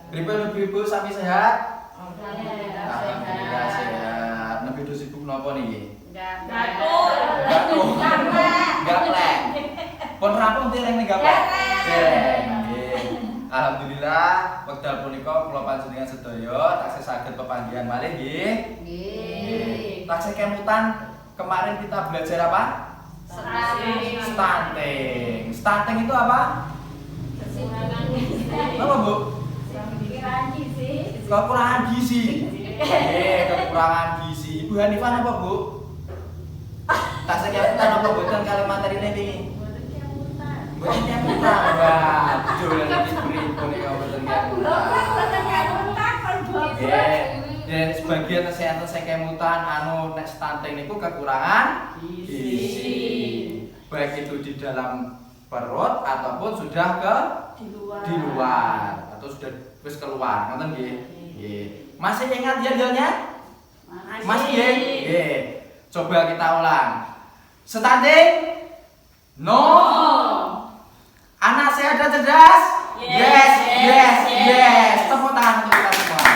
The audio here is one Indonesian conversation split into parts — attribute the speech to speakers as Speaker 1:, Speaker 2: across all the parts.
Speaker 1: Ibu sami sehat?
Speaker 2: Alhamdulillah
Speaker 1: sehat. Nabi do sibuk napa niki?
Speaker 2: Gatul.
Speaker 1: Gaplek. Pun rampung dereng ning gaplek? Dereng. Nggih. Alhamdulillah wekdal punika kula panjenengan sedaya taksih saged pepanggihan malih nggih. Nggih. Taksih kemutan kemarin kita belajar apa? Stunting. Stunting itu apa? Apa, Bu? Kekurangan gizi. Kekurangan gizi. Ibu Hanifah apa, Bu? Taksih kemutan apa boten kali materine niki? Boten kemutan. Wah, dolen iki pripun nek boten kemutan. Ya, sebagian kesehatan saya kemutan nek stunting niku kekurangan gizi. Baik itu di dalam perut ataupun sudah di luar atau sudah wis keluar, ngoten nggih. Nggih. Masih ingat jadwalnya? Masih nggih? Nggih. Coba kita ulang. Stunting? No. Anak sehat dan cerdas? Yes. Tepuk tangan untuk kita semua.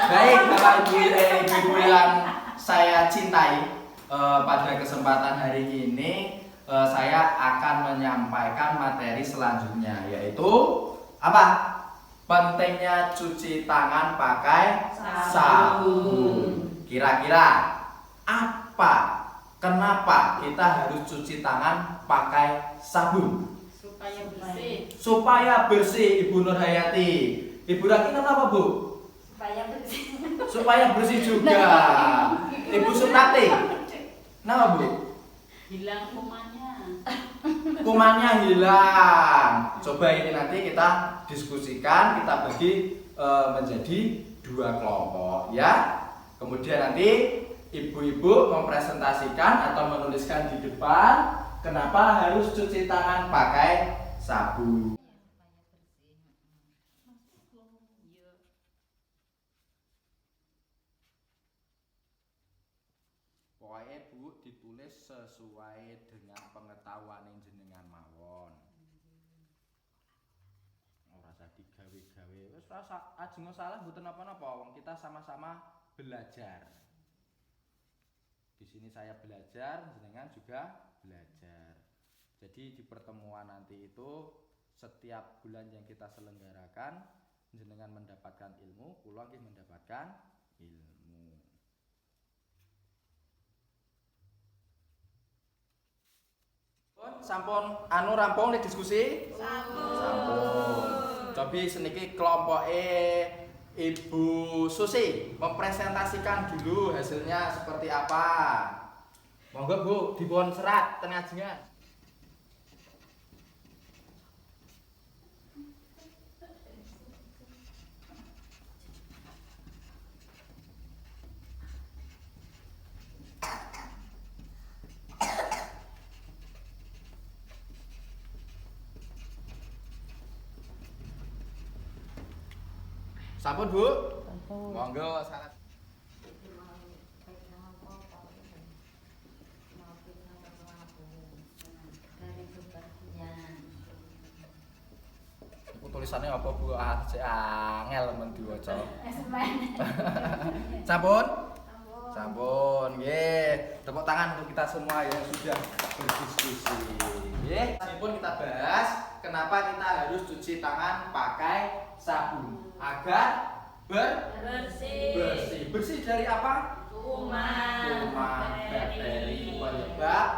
Speaker 1: Baik, Bapak Ibu yang saya cintai, pada kesempatan hari ini saya akan menyampaikan materi selanjutnya, yaitu apa? Pentingnya cuci tangan pakai sabun. Kira-kira apa? Kenapa kita harus cuci tangan pakai sabun? Supaya bersih, Ibu Nurhayati. Ibu Raki kenapa, Bu? Supaya bersih juga. Ibu Suprati. Kenapa, Bu?
Speaker 2: Hilang kumannya.
Speaker 1: Kumannya hilang. Coba ini nanti kita diskusikan, kita bagi menjadi 2 kelompok, ya. Kemudian nanti ibu-ibu mempresentasikan atau menuliskan di depan kenapa harus cuci tangan pakai sabun. Pokoknya Bu ditulis sesuai dengan pengetahuan yang jenengan mawon. Ora usah digawe-gawe. Wis ora ajeng salah mboten napa-napa, wong kita sama-sama belajar. Di sini saya belajar, jenengan juga belajar. Jadi di pertemuan nanti itu setiap bulan yang kita selenggarakan, jenengan mendapatkan ilmu, kula nggih mendapatkan ilmu. Sampun rampung nih diskusi? Sampun. Cobi seniki kelompoke Ibu Susi mempresentasikan dulu hasilnya seperti apa. Monggo Bu, dipun serat teng ajengan. Sampun, Bu? Sampun. Monggo salat. Tulisannya apa, Bu? Angel men diwaca. Sampun? Sampun. Nggih. Tepuk tangan untuk kita semua yang sudah berdiskusi. Nggih. Sampun kita bahas kenapa kita harus cuci tangan pakai sabun agar bersih. Bersih dari apa? Kuman, bakteri, penyebab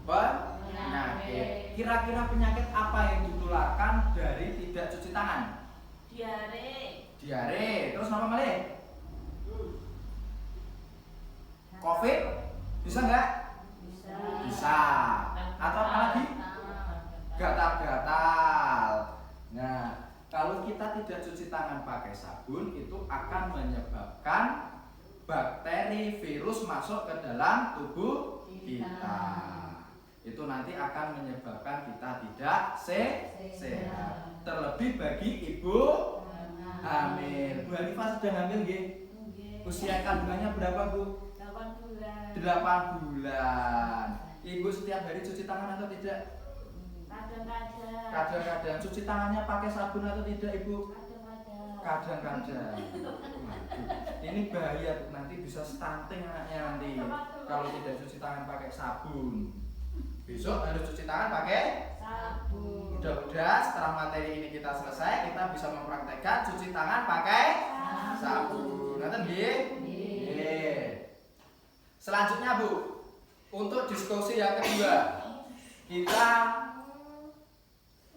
Speaker 1: penyakit. Kira-kira penyakit apa yang ditularkan dari tidak cuci tangan? Diare. Terus apa malih? Covid? Bisa nggak? Bisa. Atau apa lagi? Gatal-gatal. Nah, kalau kita tidak cuci tangan pakai sabun, itu akan menyebabkan bakteri, virus masuk ke dalam tubuh kita. Itu nanti akan menyebabkan kita tidak sehat. Terlebih bagi ibu hamil. Bu Hanifah sudah hamil nggih? Usia kandungannya berapa, Bu?
Speaker 2: 8 bulan.
Speaker 1: 8 bulan. Ibu setiap hari cuci tangan atau tidak? Kadang-kadang cuci tangannya pakai sabun atau tidak Ibu? Kadang-kadang. Ini bahaya Bu, nanti bisa stunting anaknya nanti kalau tidak cuci tangan pakai sabun. Besok harus cuci tangan pakai sabun. Mudah-mudahan setelah materi ini kita selesai, kita bisa mempraktekkan cuci tangan pakai sabun. Nanti nggih? Nggih. Selanjutnya Bu, untuk diskusi yang kedua, kita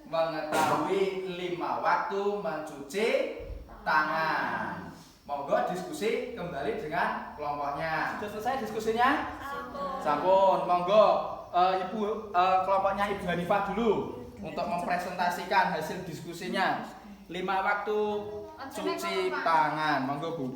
Speaker 1: mengetahui 5 waktu mencuci tangan. Monggo diskusi kembali dengan kelompoknya. Sudah selesai diskusinya? Sampun. Monggo Ibu kelompoknya Ibu Hanifah dulu untuk mempresentasikan hasil diskusinya. 5 waktu cuci tangan. Monggo Bu.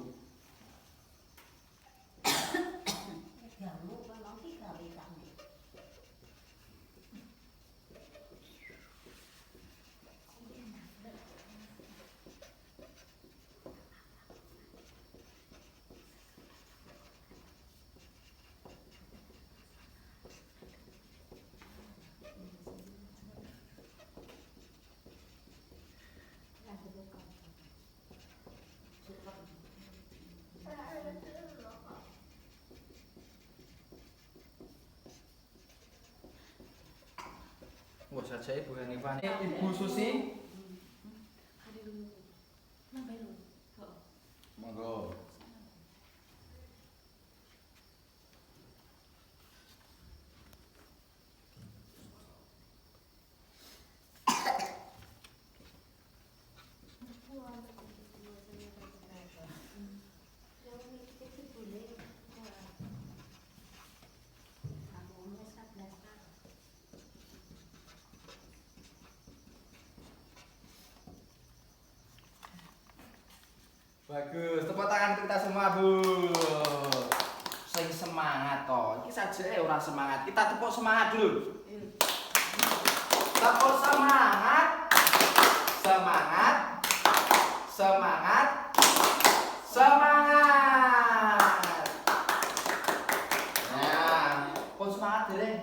Speaker 1: Wah, saja Ibu Hanifah. Ibu Susi. Monggo. Bagus, tepuk tangan kita semua Bu. Sing semangat toh. Iki saja ora semangat. Kita tepuk semangat dulu. Tepuk semangat. Semangat. Semangat. Semangat. Nah, pun semangat dereng.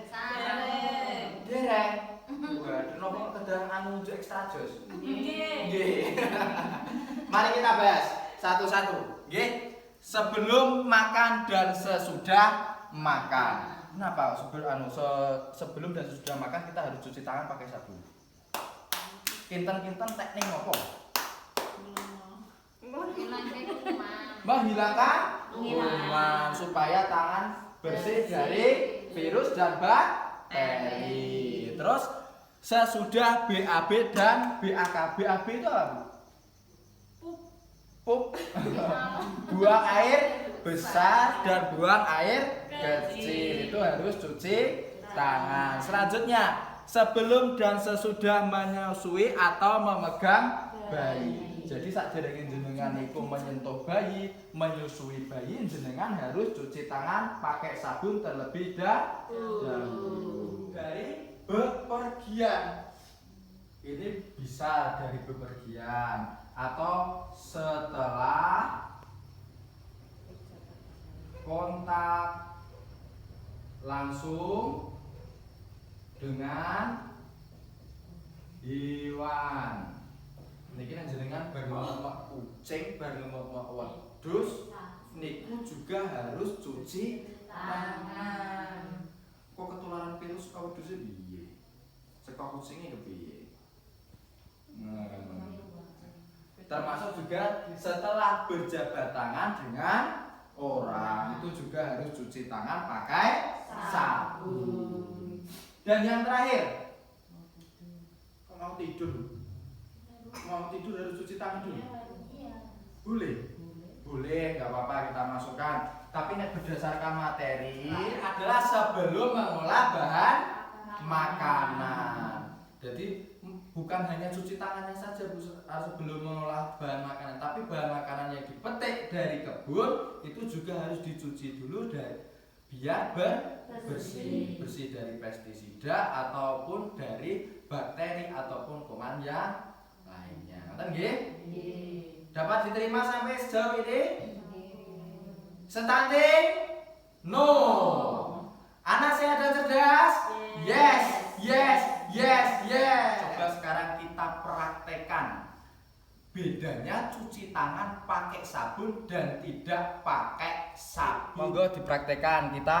Speaker 1: Dereng. Waduh, nopo kedang anu ekstra jos. Nggih. Mari kita bahas satu-satu, nggih. Sebelum makan dan sesudah makan. Kenapa sebelum dan sesudah makan kita harus cuci tangan pakai sabun? Kinten-kinten teknik ngopo? Menghilangkan kuman supaya tangan bersih dari virus dan bakteri. Terus sesudah BAB dan BAK. BAB itu apa? Pup. Buang air besar dan buang air kecil. Itu harus cuci tangan. Selanjutnya, sebelum dan sesudah menyusui atau memegang bayi. Jadi sakderenge jenengan niku menyentuh bayi, menyusui bayi, jenengan harus cuci tangan pakai sabun terlebih dahulu. Dari bepergian. Ini bisa dari bepergian atau setelah kontak langsung dengan hewan. Niki jenengan bar ngemek kucing, bar ngemek wedhus, niku juga harus cuci tangan. Kok ketularan virus ka wedhus e piye? Saka kucinge kepiye? Termasuk juga setelah berjabat tangan dengan orang, itu juga harus cuci tangan pakai sabun. Dan yang terakhir, kalau mau tidur harus cuci tangan dulu. Boleh, nggak apa-apa kita masukkan. Tapi berdasarkan materi adalah sebelum mengolah bahan makanan. Jadi bukan hanya cuci tangannya saja sebelum mengolah bahan makanan, tapi bahan makanan yang dipetik dari kebun itu juga harus dicuci dulu biar bersih dari pestisida ataupun dari bakteri ataupun kuman yang lainnya. Ngoten nggih? Dapat diterima sampai sejauh ini? Stunting? No. Anak sehat dan cerdas? Yes. Yes. Coba sekarang kita praktekkan bedanya cuci tangan pakai sabun dan tidak pakai sabun. Monggo dipraktekkan kita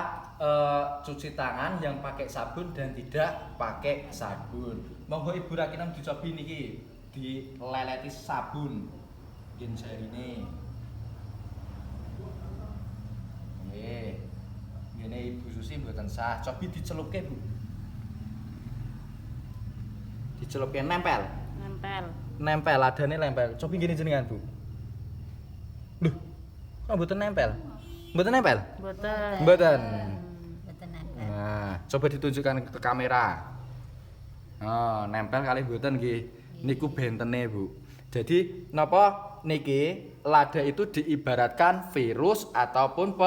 Speaker 1: cuci tangan yang pakai sabun dan tidak pakai sabun. Monggo Ibu Rakinem dicobi niki, dileleti sabun. Nggih jarine. Nggih. Ngene Ibu Susi mboten sah. Cobi diceluke, Bu. Diceluke nempel. Nempel adane nempel. Cobi gini jenengan, Bu. Duh. Kok mboten nempel? Mboten nempel? Mboten. Nah, coba ditunjukkan ke kamera. Oh, nempel kali mboten nggih. Niku bentene, Bu. Jadi napa niki lada itu diibaratkan virus ataupun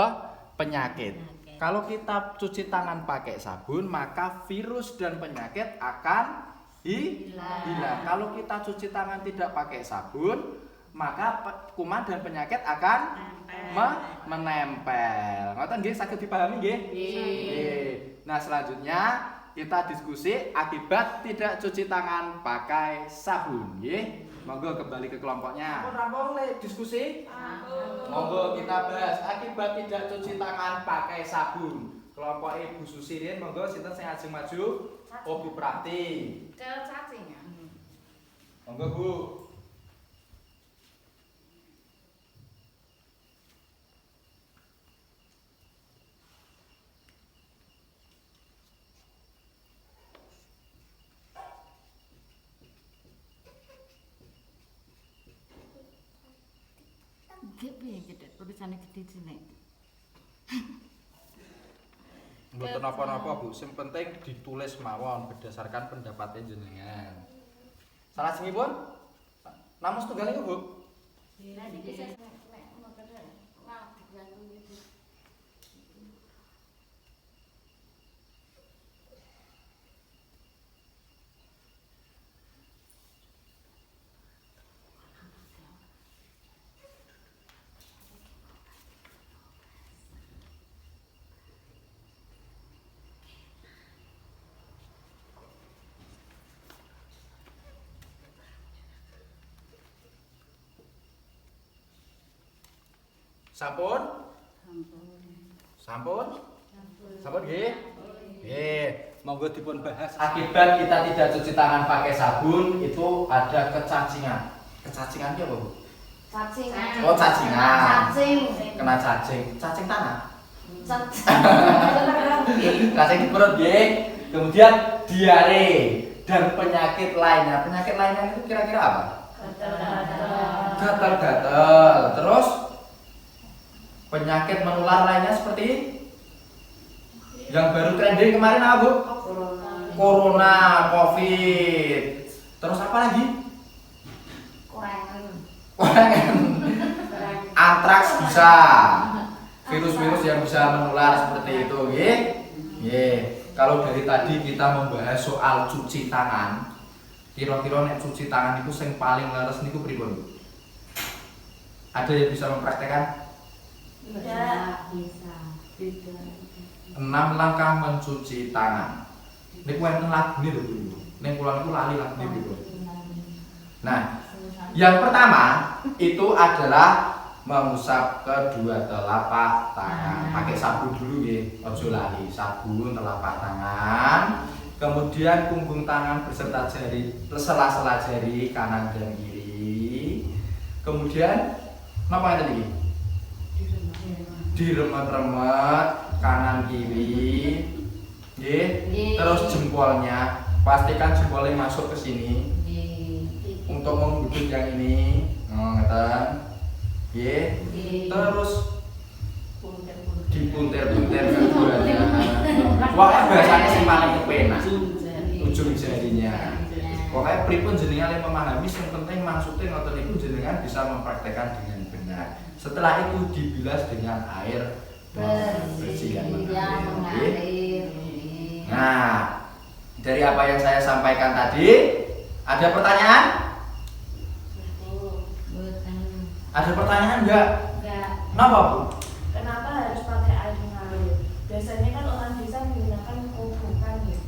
Speaker 1: penyakit. Kalau kita cuci tangan pakai sabun, maka virus dan penyakit akan hilang. Kalau kita cuci tangan tidak pakai sabun, maka kuman dan penyakit akan menempel. Ngoten nggih, saged dipahami nggih? Nggih. Nah, selanjutnya kita diskusi akibat tidak cuci tangan pakai sabun, nggih. Monggo kembali ke kelompoknya. Rampung le diskusi? Monggo kita bahas akibat tidak cuci tangan pakai sabun. Kelompok Ibu Susi riyen monggo sinten sing ajeng maju? Oh, Bu Prati.
Speaker 2: Cacing ya.
Speaker 1: Monggo, Bu.
Speaker 2: Gede, tulisannya gede sini.
Speaker 1: Mboten napa-napa, Bu. Sing penting ditulis mawon berdasarkan pendapatnya jenengan. Salajengipun namung setunggal niku, Bu. Sampun? Sampun nggih? Nggih, monggo dipun bahas. Akibat kita tidak cuci tangan pakai sabun itu ada kecacingan. Kecacingan ki apa, Bu?
Speaker 2: Cacingan.
Speaker 1: Oh, cacingan.
Speaker 2: Cacing.
Speaker 1: Kena cacing. Cacing tanah.
Speaker 2: Cacing.
Speaker 1: Cacing di perut nggih. Kemudian diare dan penyakit lainnya. Penyakit lainnya itu kira-kira apa? Gatal-gatal. Terus penyakit menular lainnya seperti yang baru trending kemarin apa, Bu? Corona, Covid. Terus apa lagi? Korengan. Antraks bisa. Virus-virus yang bisa menular seperti itu, nggih. Nggih. Kalau dari tadi kita membahas soal cuci tangan, kira-kira nek cuci tangan itu sing paling leres niku pripun, Bu? Ada yang bisa mempraktekkan?
Speaker 2: Tidak bisa.
Speaker 1: 6 langkah mencuci tangan. Niku wonten lagune lho, Bu. Ning kula niku lali lagune pripun. Nah, yang pertama itu adalah mengusap kedua telapak tangan. Pakai sabun dulu nggih, aja lali. Sabun telapak tangan. Kemudian punggung tangan beserta jari, sela-sela jari kanan dan kiri. Kemudian napa ngeten iki? Diremet-remet kanan kiri, nggih. Terus jempolnya, pastikan jempolnya masuk ke sini untuk mengudut yang ini, ngeten, nggih. Terus dipuntir-puntir keduanya. Pokoknya bahasanya sing paling kepenak, ujung jarinya. Pokoknya pripun jenengan yang memahami, yang penting maksudnya ngoten niku jenengan bisa mempraktekkan dengan benar. Setelah itu dibilas dengan air bersih yang mengalir. Nah, dari apa yang saya sampaikan tadi, ada pertanyaan? Ada pertanyaan enggak?
Speaker 2: Enggak.
Speaker 1: Kenapa, Bu?
Speaker 3: Kenapa harus pakai air mengalir? Biasanya kan orang bisa menggunakan kobokan ya.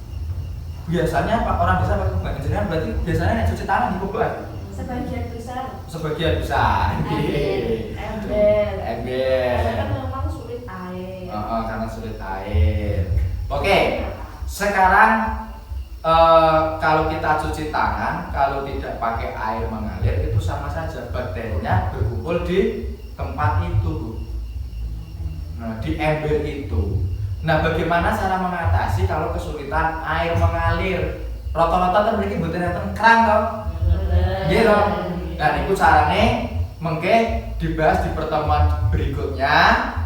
Speaker 1: biasanya Pak orang desa pakai kubang jenengan berarti biasanya nek cuci tangan di kubang.
Speaker 3: Sebagian besar.
Speaker 1: Sebagian besar.
Speaker 3: Ember. Karena kan
Speaker 1: Ember.
Speaker 3: memang sulit air.
Speaker 1: Karena sulit air. Oke. Sekarang kalau kita cuci tangan, kalau tidak pakai air mengalir itu sama saja bakterinya berkumpul di tempat itu, Bu. Nah, di ember itu. Nah, bagaimana cara mengatasi kalau kesulitan air mengalir? Rata-rata kan mriki mboten enten keran to. Nggih to. Dan itu carane mengke dibahas di pertemuan berikutnya.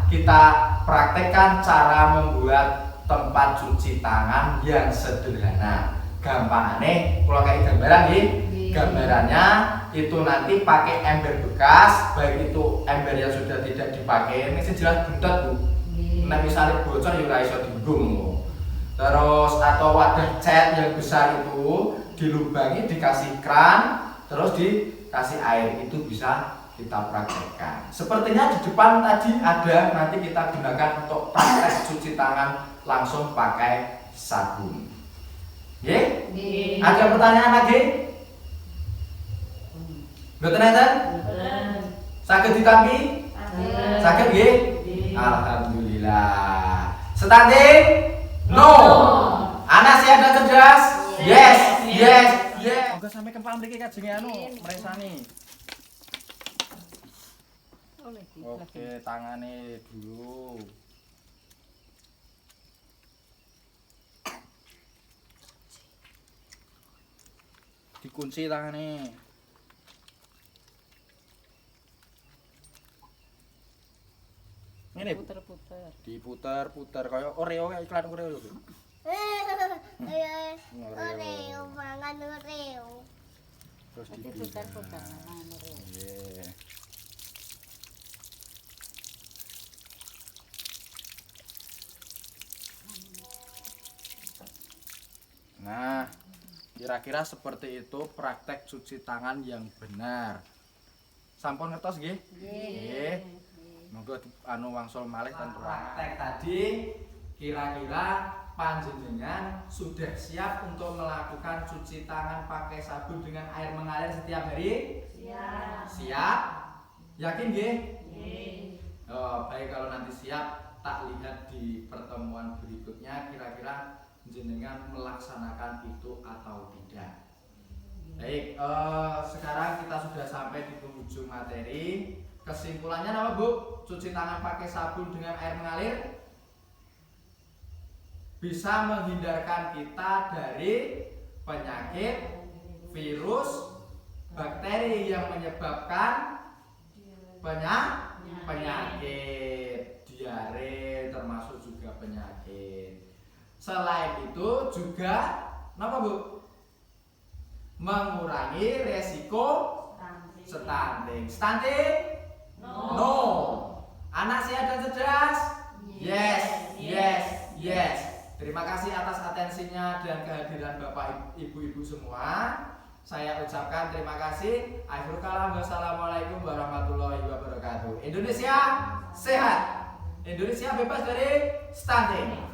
Speaker 1: Kita praktekkan cara membuat tempat cuci tangan yang sederhana. Gampangane kula kayak gambaran nggih. Gambarannya itu nanti pakai ember bekas, baik itu ember yang sudah tidak dipakai. Ini sih jelas buntet, Bu. Nek misalnya bocor ya ora iso dienggo. Terus atau wadah cat yang besar itu dilubangi, dikasih keran, terus dikasih air, itu bisa kita praktekkan. Sepertinya di depan tadi ada, nanti kita gunakan untuk praktek cuci tangan langsung pakai sabun. Nggih? Ada pertanyaan lagi? Mboten enten? Saged ditampi? Saged nggih? Alhamdulillah. Stunting? No. Anak sehat dan cerdas? Yes, yes, yes. Monggo sampai kempal mriki kajenge anu mresani. Oke, tangane dulu. Dikunci tangane. Ini
Speaker 2: Puter-puter.
Speaker 1: diputer-puter kayak Oreo, kayak iklan Oreo lho.
Speaker 3: Oreo, mangan Oreo.
Speaker 1: Terus
Speaker 2: Diputer-puter.
Speaker 1: Iya. Nah, kira-kira seperti itu praktek cuci tangan yang benar. Sampun ngertos nggih? Nggih. Monggo anu wangsul malih ten ruangan. Praktek tadi kira-kira panjenengan sudah siap untuk melakukan cuci tangan pakai sabun dengan air mengalir setiap hari?
Speaker 3: Siap.
Speaker 1: Siap? Yakin nggih?
Speaker 3: Nggih.
Speaker 1: Oh, baik, kalau nanti siap tak lihat di pertemuan berikutnya kira-kira jenengan melaksanakan itu atau tidak. Baik, sekarang kita sudah sampai di penghujung materi. Kesimpulannya apa, Bu? Cuci tangan pakai sabun dengan air mengalir bisa menghindarkan kita dari penyakit, virus, bakteri yang menyebabkan penyakit, diare termasuk juga penyakit. Selain itu juga apa, Bu? Mengurangi resiko stunting. Stunting? No. Anak sehat dan cerdas? Yes, yes, yes. Terima kasih atas atensinya dan kehadiran Bapak Ibu-ibu semua. Saya ucapkan terima kasih. Akhirul kalam, wassalamualaikum warahmatullahi wabarakatuh. Indonesia sehat. Indonesia bebas dari stunting.